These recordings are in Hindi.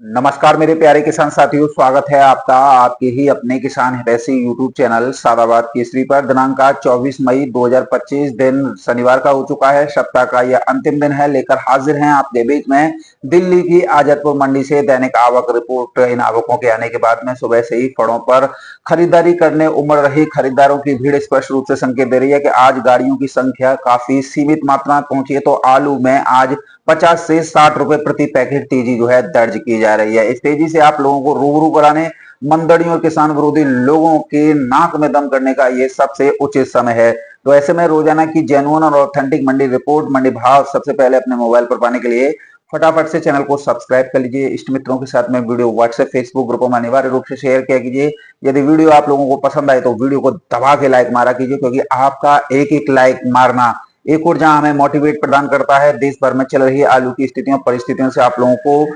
नमस्कार मेरे प्यारे किसान साथियों, स्वागत है आपका आपके ही अपने किसान हितैषी यूट्यूब चैनल सादाबाद केसरी पर। दिनांक आज 24 मई 2025 दिन शनिवार का हो चुका है। सप्ताह का यह अंतिम दिन है। लेकर हाजिर हैं आपके बीच में दिल्ली की आजादपुर मंडी से दैनिक आवक रिपोर्ट। इन आवकों के आने के बाद में सुबह से ही फड़ों पर खरीदारी करने उमड़ रही खरीदारों की भीड़ स्पष्ट रूप से संकेत दे रही है कि आज गाड़ियों की संख्या काफी सीमित मात्रा में पहुंची है। तो आलू में आज 50 से 60 रुपए प्रति पैकेट तेजी जो है दर्ज की जा रही है। इस तेजी से आप लोगों को रूबरू कराने, मंदड़ियों और किसान विरोधी लोगों के नाक में दम करने का ये सबसे उचित समय है। तो ऐसे में रोजाना की जेन्युइन और ऑथेंटिक मंडी रिपोर्ट, मंडी भाव सबसे पहले अपने मोबाइल पर पाने के लिए फटाफट से चैनल को सब्सक्राइब कर लीजिए। इष्ट मित्रों के साथ में वीडियो व्हाट्सएप, फेसबुक ग्रुपों में अनिवार्य रूप से शेयर किया कीजिए। यदि वीडियो आप लोगों को पसंद आए तो वीडियो को दबा के लाइक मारा कीजिए, क्योंकि आपका एक एक लाइक मारना एक ऊर्जा हमें मोटिवेट प्रदान करता है। देश भर में चल रही आलू की स्थितियों परिस्थितियों से आप लोगों को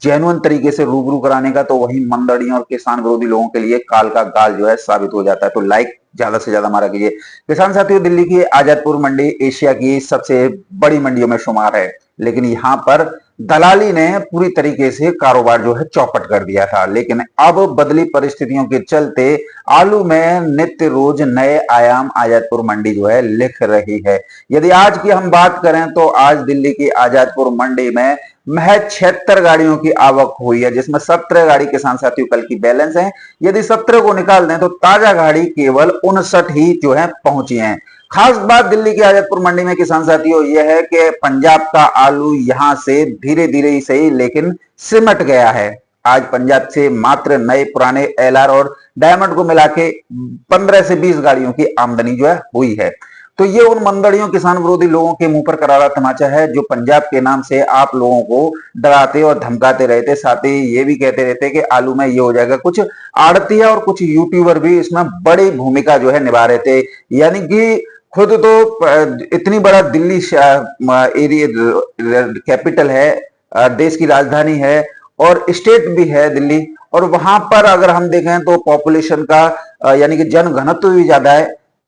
जेन्युइन तरीके से रूबरू कराने का, तो वही मंदड़ियों और किसान विरोधी लोगों के लिए काल का गाल जो है साबित हो जाता है। तो लाइक ज्यादा से ज्यादा मारा कीजिए। किसान साथियों, दिल्ली की आजादपुर मंडी एशिया की सबसे बड़ी मंडियों में शुमार है, लेकिन यहाँ पर दलाली ने पूरी तरीके से कारोबार जो है चौपट कर दिया था। लेकिन अब बदली परिस्थितियों के चलते आलू में नित्य रोज नए आयाम आजादपुर मंडी जो है लिख रही है। यदि आज की हम बात करें तो आज दिल्ली की आजादपुर मंडी में महज 76 गाड़ियों की आवक हुई है, जिसमें 17 गाड़ी किसान साथियों कल की बैलेंस है। यदि 17 को निकाल दें तो ताजा गाड़ी केवल 59 ही जो है पहुंची है। खास बात दिल्ली की आजादपुर मंडी में किसान साथियों यह है कि पंजाब का आलू यहां से धीरे धीरे ही सही लेकिन सिमट गया है। आज पंजाब से मात्र नए पुराने एलआर और डायमंड को मिला के 15 से 20 गाड़ियों की आमदनी जो है हुई है। तो ये उन मंदड़ियों किसान विरोधी लोगों के मुंह पर करारा तमाचा है, जो पंजाब के नाम से आप लोगों को डराते और धमकाते रहते। साथ ही ये भी कहते रहते कि आलू में ये हो जाएगा। कुछ आड़तिया और कुछ यूट्यूबर भी इसमें बड़ी भूमिका जो है निभा रहे थे। यानी कि खुद तो इतनी बड़ा दिल्ली एरिया कैपिटल है, देश की राजधानी है और स्टेट भी है दिल्ली, और वहां पर अगर हम देखें तो पॉपुलेशन का यानी कि जन घनत्व भी ज्यादा है।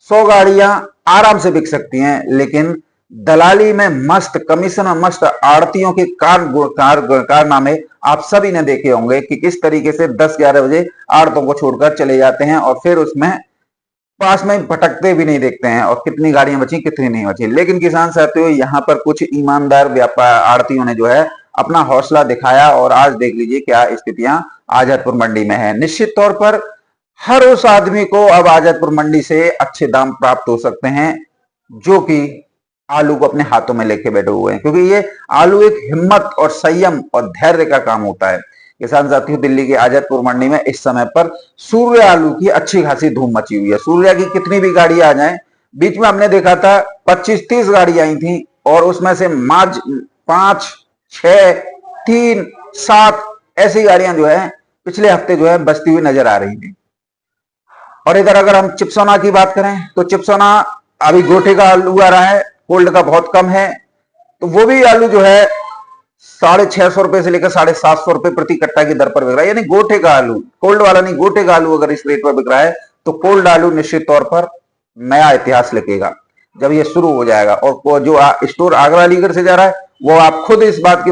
100 गाड़ियां आराम से बिक सकती हैं, लेकिन दलाली में मस्त, कमीशन में मस्त आड़तियों के कारनामे आप सभी ने देखे होंगे कि किस तरीके से 10-11 बजे आड़तों को छोड़कर चले जाते हैं और फिर उसमें पास में भटकते भी नहीं देखते हैं, और कितनी गाड़ियां बची कितनी नहीं बची। लेकिन किसान साथियों, यहाँ पर कुछ ईमानदार व्यापार आड़तियों ने जो है अपना हौसला दिखाया, और आज देख लीजिए क्या स्थितियां आजादपुर मंडी में है। निश्चित तौर पर हर उस आदमी को अब आजादपुर मंडी से अच्छे दाम प्राप्त हो सकते हैं जो कि आलू को अपने हाथों में लेके बैठे हुए हैं, क्योंकि ये आलू एक हिम्मत और संयम और धैर्य का काम होता है। किसान साथियों, दिल्ली की आजादपुर मंडी में इस समय पर सूर्य आलू की अच्छी खासी धूम मची हुई है। सूर्या की कितनी भी गाड़ी आ जाए, बीच में हमने देखा था 25-30 गाड़ी आई थी, और उसमें से मार्च 5, 6, 3, 7 ऐसी गाड़ियां जो है पिछले हफ्ते जो है बचती हुई नजर आ रही थी। और इधर अगर हम चिप्सोना की बात करें तो चिप्सोना अभी गोठे का आलू आ रहा है, कोल्ड का बहुत कम है, तो वो भी आलू जो है 650 रुपए से लेकर 750 रुपए प्रति कट्टा की दर पर बिक रहा है। यानी गोठे का आलू, कोल्ड वाला नहीं, गोठे का आलू अगर इस रेट पर बिक रहा है तो कोल्ड आलू निश्चित तौर पर नया इतिहास लिखेगा जब ये शुरू हो जाएगा। और जो स्टोर आगरा अलीगढ़ से जा रहा है वो आप खुद इस बात की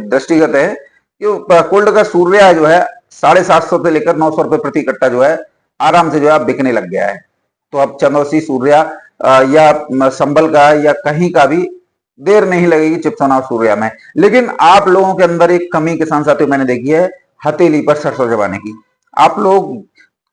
दृष्टिगत है कि कोल्ड का सूर्या जो है 750 से लेकर 900 रुपए प्रति कट्टा जो है आराम से जो है बिकने लग गया है। तो अब चंदौसी सूर्या या संबल का या कहीं का भी देर नहीं लगेगी चिप्सोना और सूर्या में। लेकिन आप लोगों के अंदर एक कमी किसान साथियों मैंने देखी है, हथेली पर सरसों जमाने की। आप लोग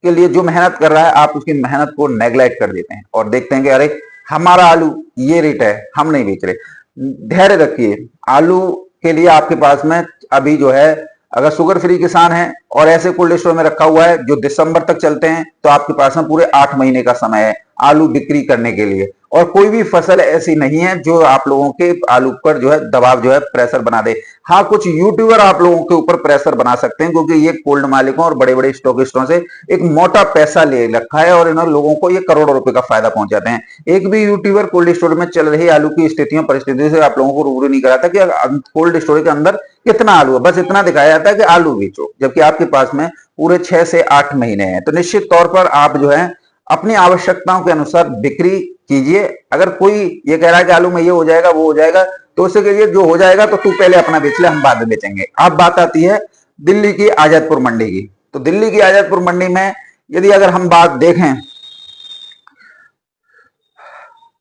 के लिए जो मेहनत कर रहा है, आप उसकी मेहनत को नेग्लेक्ट कर देते हैं और देखते हैं कि अरे हमारा आलू ये रेट है, हम नहीं बेच रहे। धैर्य रखिए। आलू के लिए आपके पास में अभी जो है, अगर शुगर फ्री किसान है और ऐसे कोल्ड स्टोर में रखा हुआ है जो दिसंबर तक चलते हैं, तो आपके पास में पूरे 8 महीने का समय है आलू बिक्री करने के लिए। और कोई भी फसल ऐसी नहीं है जो आप लोगों के आलू पर जो है दबाव जो है प्रेशर बना दे। हाँ, कुछ यूट्यूबर आप लोगों के ऊपर प्रेशर बना सकते हैं, क्योंकि ये कोल्ड मालिकों और बड़े बड़े स्टॉकिस्टों से एक मोटा पैसा ले रखा है और इन लोगों को ये करोड़ों रुपए का फायदा पहुंचाते हैं। एक भी यूट्यूबर कोल्ड स्टोर में चल रही आलू की स्थितियों परिस्थितियों से आप लोगों को रूबरू नहीं कराता कि कोल्ड स्टोर के अंदर कितना आलू है। बस इतना दिखाया जाता है कि आलू बेचो, जबकि आपके पास में पूरे 6 से 8 महीने हैं। तो निश्चित तौर पर आप जो है अपनी आवश्यकताओं के अनुसार बिक्री कीजिए। अगर कोई ये कह रहा है कि आलू में ये हो जाएगा वो हो जाएगा, तो उससे कहिए जो हो जाएगा तो तू पहले अपना बेच ले, हम बाद में बेचेंगे। अब बात आती है दिल्ली की आजादपुर मंडी की। तो दिल्ली की आजादपुर मंडी में यदि अगर हम बात देखें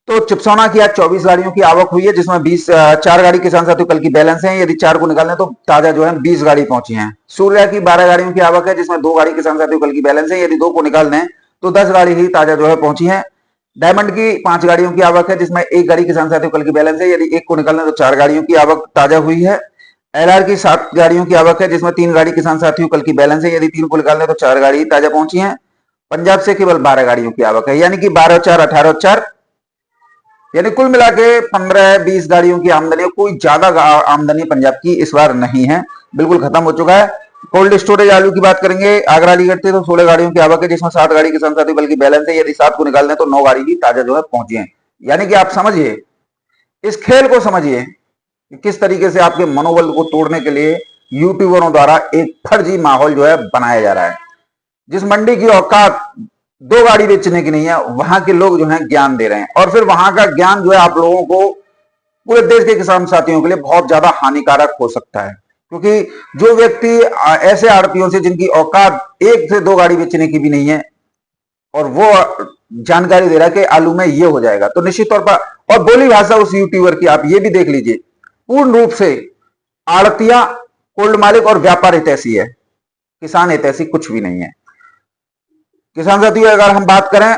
तो चिपसौना की आज 24 गाड़ियों की आवक हुई है, जिसमें 20 4 गाड़ी किसान साथियों कल की बैलेंस है। यदि 4 को निकालें तो ताजा जो है 20 गाड़ी पहुंची है। सूर्या की 12 गाड़ियों की आवक है, जिसमें 2 गाड़ी किसान साथियों कल की बैलेंस है। यदि 2 को निकाल दें तो 10 गाड़ी ही ताजा जो है पहुंची है। डायमंड की 5 गाड़ियों की आवक है, जिसमें 1 गाड़ी किसान साथियों कल की बैलेंस है। यदि 1 को निकाल दें तो 4 गाड़ियों की आवक ताजा हुई है। एलआर की 7 गाड़ियों की आवक है, जिसमें 3 गाड़ी किसान साथियों कल की बैलेंस है। यदि 3 को निकाल दें तो 4 गाड़ी ताजा पहुंची है। पंजाब से केवल 12 गाड़ियों की आवक है, यानी कि 12 और 4 18 और 4, यानी कुल मिला के 15-20 गाड़ियों की आमदनी। कोई ज्यादा आमदनी पंजाब की इस बार नहीं है, बिल्कुल खत्म हो चुका है। कोल्ड स्टोरेज आलू की बात करेंगे, आगरा अलीगढ़ से तो 16 गाड़ियों की आवक है, जिसमें 7 गाड़ी किसान साथी बल्कि बैलेंस है। यदि 7 को निकाल दें तो 9 गाड़ी की ताजा जो है पहुंची है। यानी कि आप समझिए, इस खेल को समझिए कि किस तरीके से आपके मनोबल को तोड़ने के लिए यूट्यूबरों द्वारा एक फर्जी माहौल जो है बनाया जा रहा है। जिस मंडी की औकात 2 गाड़ी बेचने की नहीं है, वहां के लोग जो है ज्ञान दे रहे हैं, और फिर वहां का ज्ञान जो है आप लोगों को, पूरे देश के किसान साथियों के लिए बहुत ज्यादा हानिकारक हो सकता है। क्योंकि जो व्यक्ति ऐसे आड़तियों से जिनकी औकात 1 से 2 गाड़ी बेचने की भी नहीं है, और वो जानकारी दे रहा है कि आलू में ये हो जाएगा, तो निश्चित तौर पर, और बोली भाषा उस यूट्यूबर की आप ये भी देख लीजिए, पूर्ण रूप से आड़तिया, कोल्ड मालिक और व्यापार हितैषी है, किसान हितैषी कुछ भी नहीं है। किसान साथियों, अगर हम बात करें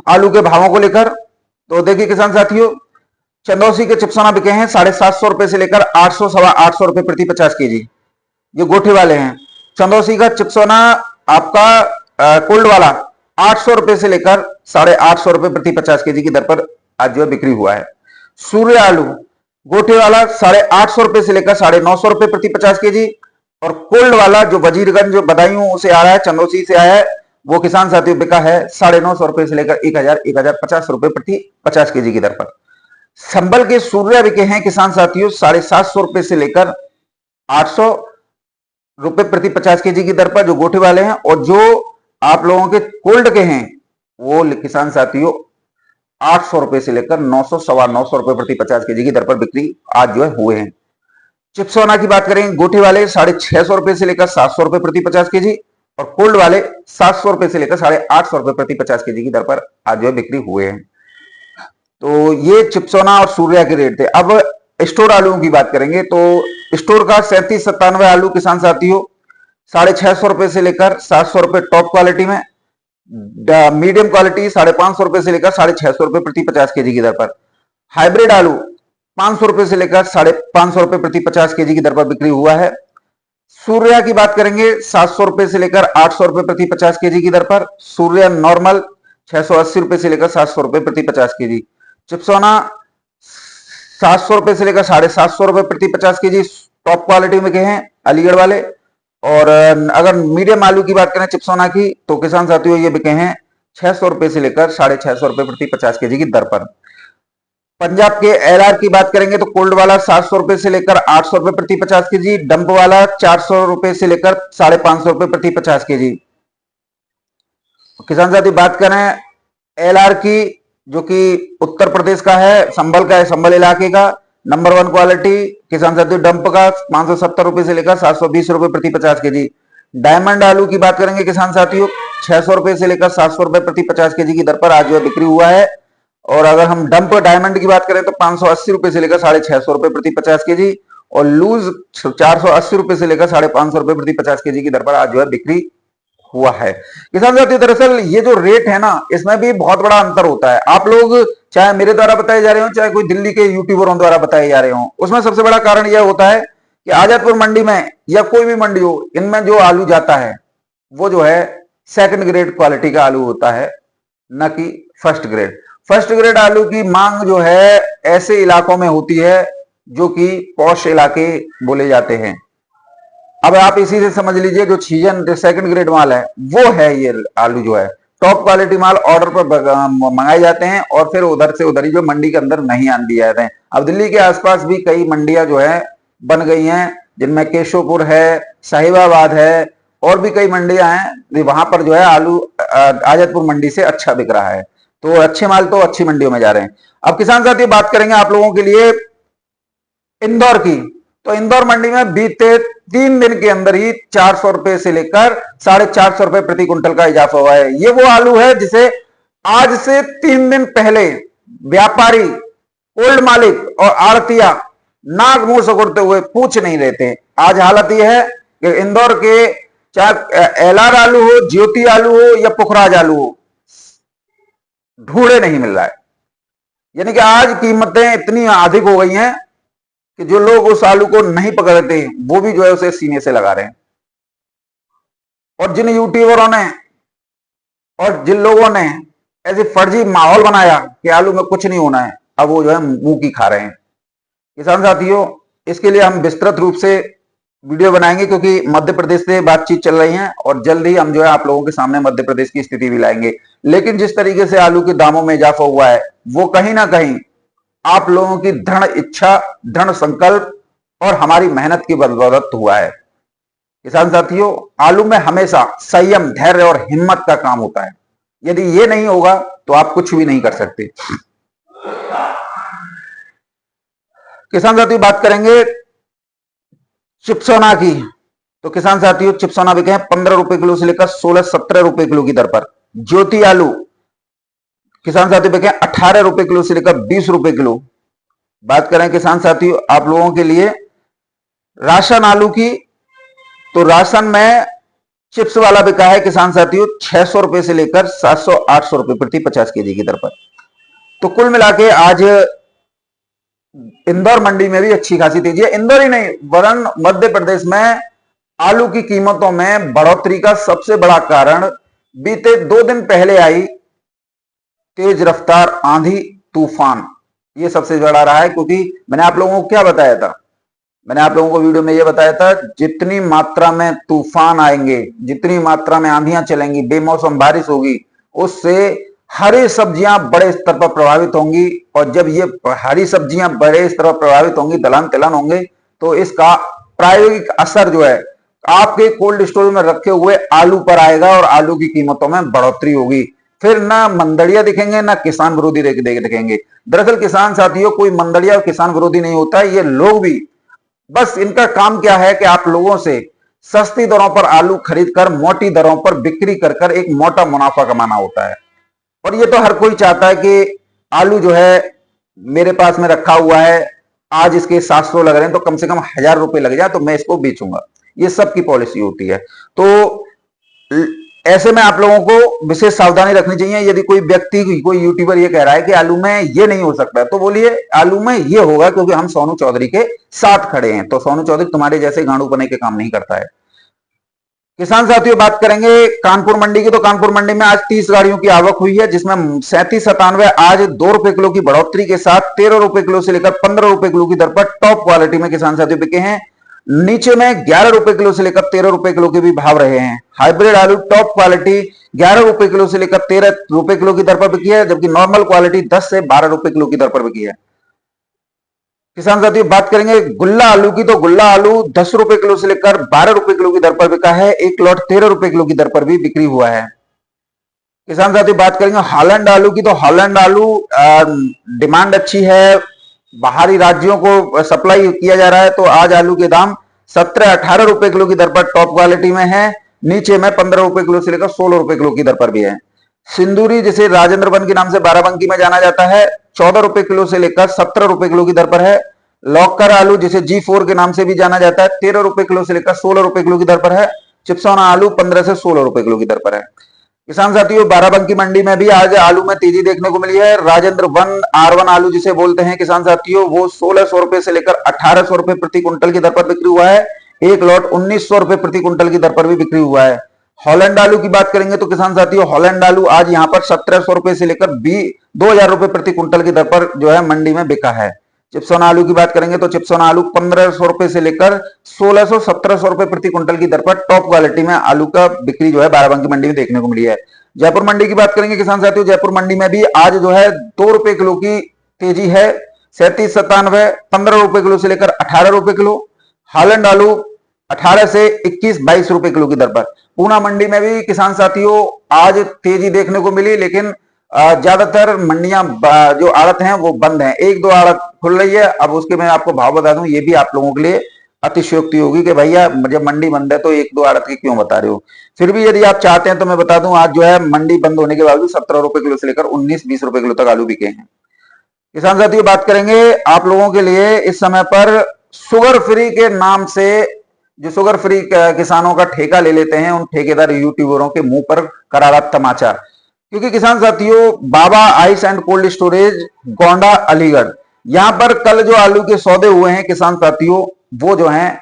आलू के भावों को लेकर, तो देखिए किसान साथियों, चंदौसी के चिपसोना बिके हैं 750 रुपए से लेकर 800 सवा 800 रुपए प्रति 50 केजी। ये गोठे वाले हैं। चंदौसी का चिपसोना आपका कोल्ड वाला 800 रुपए से लेकर 850 रुपए प्रति 50 केजी की दर पर आज जो बिक्री हुआ है। सूर्य आलू गोठे वाला 850 रुपए से लेकर 950 रुपए प्रति 50 केजी, और कोल्ड वाला जो वजीरगंज जो बदायूं से आ रहा है, चंदौसी से आया है, वो किसान साथियों बिका है 950 रुपए से लेकर 1050 रुपए प्रति 50 केजी की दर पर। संभल के सूर्या बिके हैं किसान साथियों 750 रुपए से लेकर 800 रुपए प्रति 50 केजी की दर पर, जो गोठे वाले हैं। और जो आप लोगों के कोल्ड के हैं वो किसान साथियों 800 रुपए से लेकर 900 सवा 900 रुपए प्रति 50 केजी की दर पर बिक्री आज जो है हुए हैं। चिपसोना की बात करें, गोठे वाले 650 रुपए से लेकर 700 रुपए प्रति 50 केजी, और कोल्ड वाले 700 रुपए से लेकर 850 रुपए प्रति 50 केजी की दर पर आज जो है बिक्री हुए हैं। तो ये चिपसोना और सूर्या के रेट थे। अब स्टोर आलू की बात करेंगे, तो स्टोर का 3797 आलू किसान साथियों 650 रुपए से लेकर 700 रुपए टॉप क्वालिटी में, मीडियम क्वालिटी 550 रुपए से लेकर 650 रुपए प्रति 50 केजी की दर पर। हाइब्रिड आलू 500 रुपए से लेकर 550 रुपए प्रति 50 केजी की दर पर बिक्री हुआ है। सूर्या की बात करेंगे 700 रुपए से लेकर 800 रुपए प्रति 50 केजी की दर पर। सूर्या नॉर्मल 680 रुपए से लेकर 700 रुपए प्रति 50 केजी। चिपसोना 700 रुपए से लेकर 750 रुपए प्रति 50 केजी टॉप क्वालिटी में के हैं अलीगढ़ वाले। और अगर मीडियम आलू की बात करें चिपसोना की, तो किसान साथियों ये बिके हैं 600 रुपए से लेकर 650 रुपए प्रति 50 केजी की दर पर। पंजाब के एलआर की बात करेंगे तो कोल्ड वाला 700 रुपए से लेकर 800 रुपए प्रति 50 केजी, डंप वाला 400 रुपए से लेकर 550 रुपए प्रति 50 केजी। किसान साथी बात करें एलआर की, जो कि उत्तर प्रदेश का है, संभल का है, संभल इलाके का, नंबर 1 क्वालिटी किसान साथियों डंप का 570 रुपए से लेकर 720 रुपए प्रति 50 केजी। डायमंड आलू की बात करेंगे किसान साथियों 600 रुपए से लेकर 700 रुपए प्रति 50 केजी की दर पर आज जो बिक्री हुआ है। और अगर हम डंप डायमंड की बात करें तो 580 रुपए से लेकर 650 रुपए प्रति 50 केजी, और लूज 480 रुपए से लेकर 550 रुपए प्रति 50 केजी की दर पर आज जो है बिक्री हुआ है। किसान साथियों, दरअसल ये जो रेट है ना, इसमें भी बहुत बड़ा अंतर होता है। आप लोग चाहे मेरे द्वारा बताए जा रहे हो, चाहे कोई दिल्ली के यूट्यूबरों द्वारा बताए जा रहे हो, उसमें सबसे बड़ा कारण यह होता है कि आजादपुर मंडी में या कोई भी मंडी हो, इनमें जो आलू जाता है वो जो है सेकंड ग्रेड क्वालिटी का आलू होता है, न कि फर्स्ट ग्रेड। फर्स्ट ग्रेड आलू की मांग जो है ऐसे इलाकों में होती है जो कि पॉश इलाके बोले जाते हैं। अब आप इसी से समझ लीजिए, जो सीजन सेकंड ग्रेड माल है वो है ये आलू जो है। टॉप क्वालिटी माल ऑर्डर पर मंगाए जाते हैं और फिर उधर से उधर ही जो मंडी के अंदर नहीं आने दिए जाते हैं। अब दिल्ली के आसपास भी कई मंडियां जो है बन गई हैं, जिनमें केशोपुर है, साहिबाबाद है, और भी कई मंडियां हैं वहां पर जो है आलू आजादपुर मंडी से अच्छा बिक रहा है। तो अच्छे माल तो अच्छी मंडियों में जा रहे हैं। अब किसान साथी बात करेंगे आप लोगों के लिए इंदौर की। तो इंदौर मंडी में बीते 3 दिन के अंदर ही 400 रुपए से लेकर 450 रुपए प्रति क्विंटल का इजाफा हुआ है। ये वो आलू है जिसे आज से 3 दिन पहले व्यापारी, ओल्ड मालिक और आड़तिया नाक मुंह सकुड़ते हुए पूछ नहीं रहे थे। आज हालत यह है कि इंदौर के चाहे एलआर आलू हो, ज्योति आलू हो या पुखराज आलू हो, ढूंढे नहीं मिल रहा है। यानी कि आज कीमतें इतनी अधिक हो गई हैं कि जो लोग उस आलू को नहीं पकड़ते वो भी जो है उसे सीने से लगा रहे हैं। और जिन यूट्यूबरों ने और जिन लोगों ने ऐसे फर्जी माहौल बनाया कि आलू में कुछ नहीं होना है, अब वो जो है मुंह की खा रहे हैं। किसान साथियों, इसके लिए हम विस्तृत रूप से वीडियो बनाएंगे क्योंकि मध्य प्रदेश से बातचीत चल रही है और जल्द ही हम जो है आप लोगों के सामने मध्य प्रदेश की स्थिति भी लाएंगे। लेकिन जिस तरीके से आलू के दामों में इजाफा हुआ है वो कहीं ना कहीं आप लोगों की दृढ़ इच्छा, दृढ़ संकल्प और हमारी मेहनत की बदौलत हुआ है। किसान साथियों, आलू में हमेशा संयम, धैर्य और हिम्मत का काम होता है। यदि ये नहीं होगा तो आप कुछ भी नहीं कर सकते। किसान साथियों, बात करेंगे चिप्सोना की। तो किसान साथियों, चिप्सोना बिके हैं 15 रुपए किलो से लेकर 16-17 रुपए किलो की दर पर। ज्योति आलू किसान साथियों बिके 18 रुपए किलो से लेकर 20 रुपए किलो। बात करें किसान साथियों आप लोगों के लिए राशन आलू की, तो राशन में चिप्स वाला बिका है किसान साथियों 600 रुपए से लेकर 700-800 रुपए प्रति 50 केजी की दर पर। तो कुल मिला के आज इंदौर मंडी में भी अच्छी खासी तेजी है। इंदौर ही नहीं वरन मध्य प्रदेश में आलू की कीमतों में बढ़ोतरी का सबसे बड़ा कारण बीते 2 दिन पहले आई तेज रफ्तार आंधी तूफान, ये सबसे बड़ा रहा है। क्योंकि मैंने आप लोगों को क्या बताया था, मैंने आप लोगों को वीडियो में यह बताया था जितनी मात्रा में तूफान आएंगे, जितनी मात्रा में आंधियां चलेंगी, बेमौसम बारिश होगी, उससे हरी सब्जियां बड़े स्तर पर प्रभावित होंगी। और जब ये हरी सब्जियां बड़े स्तर पर प्रभावित होंगी, दलहन तिलहन होंगे, तो इसका प्रायोगिक असर जो है आपके कोल्ड स्टोरेज में रखे हुए आलू पर आएगा और आलू की कीमतों में बढ़ोतरी होगी। फिर ना मंदड़िया दिखेंगे ना किसान विरोधी दिखेंगे। दरअसल किसान साथियों कोई मंदड़िया और किसान विरोधी नहीं होता है। ये लोग भी बस इनका काम क्या है कि आप लोगों से सस्ती दरों पर आलू खरीद कर मोटी दरों पर बिक्री कर एक मोटा मुनाफा कमाना होता है। और ये तो हर कोई चाहता है कि आलू जो है मेरे पास में रखा हुआ है, आज इसके 700 लग रहे हैं तो कम से कम 1000 रुपए लग जाए तो मैं इसको बेचूंगा। ये सबकी पॉलिसी होती है। तो ऐसे में आप लोगों को विशेष सावधानी रखनी चाहिए। यदि कोई व्यक्ति, कोई यूट्यूबर ये कह रहा है कि आलू में ये नहीं हो सकता, तो बोलिए आलू में ये होगा क्योंकि हम सोनू चौधरी के साथ खड़े हैं। तो सोनू चौधरी तुम्हारे जैसे गांडू बने के काम नहीं करता है। किसान साथियों बात करेंगे कानपुर मंडी की। तो कानपुर मंडी में आज 30 गाड़ियों की आवक हुई है जिसमें 3797 आज 2 रुपए किलो की बढ़ोतरी के साथ 13 रुपए किलो से लेकर 15 रुपए किलो की दर पर टॉप क्वालिटी में किसान साथियों बिके हैं। नीचे में 11 रुपए किलो से लेकर 13 रुपए किलो के भी भाव रहे हैं। हाइब्रिड आलू टॉप क्वालिटी 11 रुपए किलो से लेकर 13 रुपए किलो की दर पर बिकी है, जबकि नॉर्मल क्वालिटी 10 से 12 रुपए किलो की दर पर बिकी है। किसान साथियों बात करेंगे गुल्ला आलू की। तो गुल्ला आलू 10 रुपए किलो से लेकर 12 रुपए किलो की दर पर बिका है। एक लॉट 13 रुपए किलो की दर पर भी बिक्री हुआ है। किसान साथियों बात करेंगे हॉलैंड आलू की। तो हॉलैंड आलू डिमांड अच्छी है, बाहरी राज्यों को सप्लाई किया जा रहा है। तो आज आलू के दाम 17-18 रुपए किलो की दर पर टॉप क्वालिटी में है। नीचे में 15 रुपए किलो से लेकर 16 रुपए किलो की दर पर भी है। सिंदूरी जिसे राजेंद्र वन के नाम से बाराबंकी में जाना जाता है 14 रुपए किलो से लेकर 17 रुपए किलो की दर पर है। लॉकर आलू जिसे G4 के नाम से भी जाना जाता है 13 रुपए किलो से लेकर 16 रुपए किलो की दर पर है। चिप्सोना आलू 15 से 16 रुपए किलो की दर पर है। किसान साथियों बाराबंकी मंडी में भी आज आलू में तेजी देखने को मिली है। राजेंद्र वन R1 आलू जिसे बोलते हैं किसान साथियों, वो 1600 रुपए से लेकर 1800 रुपए प्रति क्विंटल की दर पर बिक्री हुआ है। एक लॉट 1900 रुपए प्रति क्विंटल की दर पर भी बिक्री हुआ है। हॉलैंड आलू की बात करेंगे तो किसान साथियों हॉलैंड आलू आज यहां पर 1700 रुपए से लेकर 2000 रुपए प्रति क्विंटल की दर पर जो है मंडी में बिका है। चिप्सोना आलू की बात करेंगे तो चिप्सोना आलू 1500 रुपए से लेकर 1600-1700 रुपए प्रति क्विंटल की दर पर टॉप क्वालिटी में आलू का बिक्री जो है बाराबंकी मंडी में देखने को मिली है। जयपुर मंडी की बात करेंगे किसान साथियों, जयपुर मंडी में भी आज जो है 2 रुपए किलो की तेजी है। 3797 15 रुपए किलो से लेकर 18 रुपए किलो। हॉलैंड आलू 18 से 21-22 रुपए किलो की दर पर। पूना मंडी में भी किसान साथियों आज तेजी देखने को मिली, लेकिन ज्यादातर मंडियां जो आड़त हैं वो बंद हैं। एक दो आड़त खुल रही है। अब उसके मैं आपको भाव बता दूं, ये भी आप लोगों के लिए अतिशयोक्ति होगी कि भैया जब मंडी बंद है तो एक दो आड़त की क्यों बता रहे हो। फिर भी यदि आप चाहते हैं तो मैं बता दूं, आज जो है मंडी बंद होने के बावजूद 17 रुपए किलो से लेकर 19-20 रुपए किलो तक आलू बिके हैं। किसान साथियों बात करेंगे आप लोगों के लिए इस समय पर शुगर फ्री के नाम से, जो शुगर फ्री किसानों का ठेका ले लेते हैं, उन ठेकेदार यूट्यूबरों के मुंह पर करारा तमाचा। क्योंकि किसान साथियों Baba ice and cold storage Gonda Aligarh, यहां पर कल जो आलू के सौदे हुए हैं किसान साथियों, वो जो हैं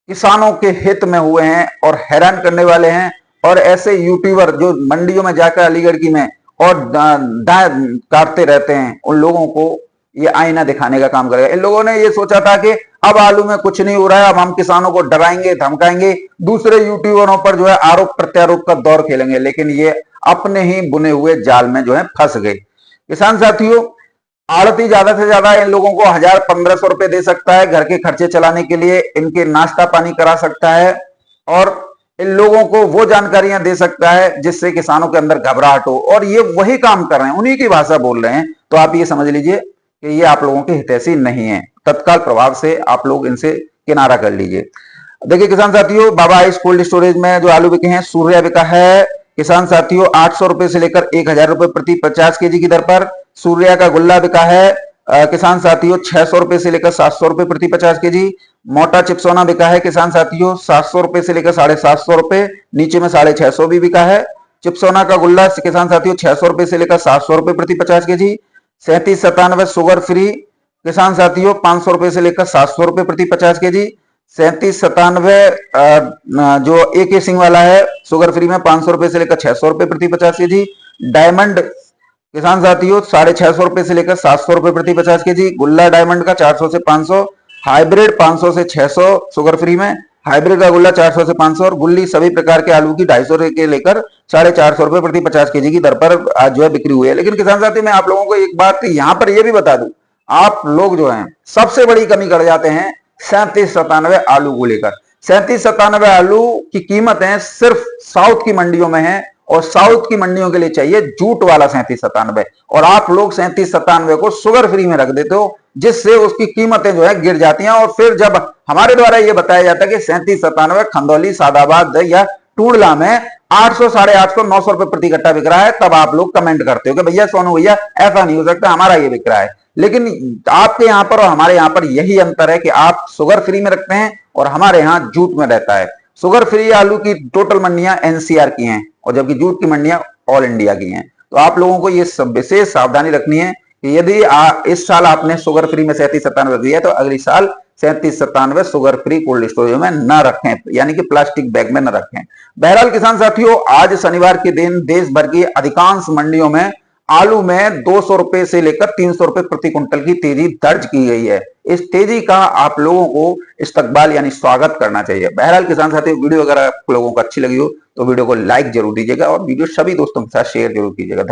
किसानों के हित में हुए हैं और हैरान करने वाले हैं। और ऐसे यूट्यूबर जो मंडियों में जाकर अलीगढ़ की में और दाएं काटते रहते हैं, उन लोगों को ये आईना दिखाने का काम करेगा। इन लोगों ने ये सोचा था कि अब आलू में कुछ नहीं हो रहा है, अब हम किसानों को डराएंगे धमकाएंगे, दूसरे यूट्यूबरों पर जो है आरोप प्रत्यारोप का दौर खेलेंगे, लेकिन ये अपने ही बुने हुए जाल में जो है फंस गए। किसान साथियों आड़ती ज्यादा से ज्यादा इन लोगों को 1000-1500 रुपए दे सकता है घर के खर्चे चलाने के लिए, इनके नाश्ता पानी करा सकता है और इन लोगों को वो जानकारियां दे सकता है जिससे किसानों के अंदर घबराहट हो। और ये वही काम कर रहे हैं, उन्हीं की भाषा बोल रहे हैं। तो आप ये समझ लीजिए कि ये आप लोगों के हितैषी नहीं है। तत्काल प्रभाव से आप लोग इनसे किनारा कर लीजिए। देखिए किसान साथियों बाबा आइस कोल्ड स्टोरेज में जो आलू बिके हैं, सूर्या बिका है किसान साथियों 800 रुपए से लेकर 1000 रुपए प्रति 50 केजी की दर पर। सूर्या का गुल्ला बिका है किसान साथियों 600 रुपए से लेकर 700 रुपए प्रति 50 केजी। मोटा चिपसोना बिका है किसान साथियों 700 रुपए से लेकर 750 रुपए, नीचे में 650 भी बिका है। चिपसोना का गुल्ला किसान साथियों 600 रुपए से लेकर 700 रुपए प्रति 50 केजी। 3797 शुगर फ्री किसान साथियों 500 रुपए से लेकर 700 रुपए प्रति 50 केजी। 3797 जो AK सिंह वाला है शुगर फ्री में 500 रुपए से लेकर 600 रुपए प्रति 50 केजी। डायमंड किसान साथियों 650 रुपए से लेकर 700 रुपए प्रति 50 केजी। गुल्ला डायमंड का 400 से 500। हाइब्रिड 500 से 600 शुगर फ्री में। हाइब्रिड का गुल्ला 400 से 500 और गुल्ली सभी प्रकार के आलू की 250 के लेकर 450 रुपए प्रति 50 केजी की दर पर आज जो है बिक्री हुई है। लेकिन किसान साथी मैं आप लोगों को एक बात यहां पर यह भी बता दूं, आप लोग जो हैं सबसे बड़ी कमी कर जाते हैं 3797 आलू को लेकर। 3797 आलू की कीमत है सिर्फ साउथ की मंडियों में है और साउथ की मंडियों के लिए चाहिए जूट वाला 3797 और आप लोग 3797 को शुगर फ्री में रख देते हो, जिससे उसकी कीमतें जो है गिर जाती हैं। और फिर जब हमारे द्वारा यह बताया जाता है कि 3797 खंदौली सादाबाद या टूडला में 800, 850, 900 रुपए प्रति कट्टा बिक रहा है, तब आप लोग कमेंट करते हो कि भैया सोनू भैया ऐसा नहीं हो सकता, हमारा ये बिक रहा है। लेकिन आपके यहां पर और हमारे यहां पर यही अंतर है कि आप शुगर फ्री में रखते हैं और हमारे यहां जूट में रहता है। शुगर फ्री आलू की टोटल मंडियां NCR की हैं और जबकि जूट की मंडियां ऑल इंडिया की हैं। तो आप लोगों को ये सब विशेष सावधानी रखनी है कि यदि इस साल आपने शुगर फ्री में 3797 दिया है तो अगली साल 3797 शुगर फ्री कोल्ड स्टोरेज में न रखें, यानी कि प्लास्टिक बैग में न रखें। बहरहाल किसान साथियों आज शनिवार के दिन देश भर की अधिकांश मंडियों में आलू में 200 रुपए से लेकर 300 रुपए प्रति क्विंटल की तेजी दर्ज की गई है। इस तेजी का आप लोगों को इस्तकबाल यानी स्वागत करना चाहिए। बहरहाल किसान साथियों वीडियो अगर आप लोगों को अच्छी लगी हो तो वीडियो को लाइक जरूर दीजिएगा और वीडियो सभी दोस्तों के साथ शेयर जरूर कीजिएगा।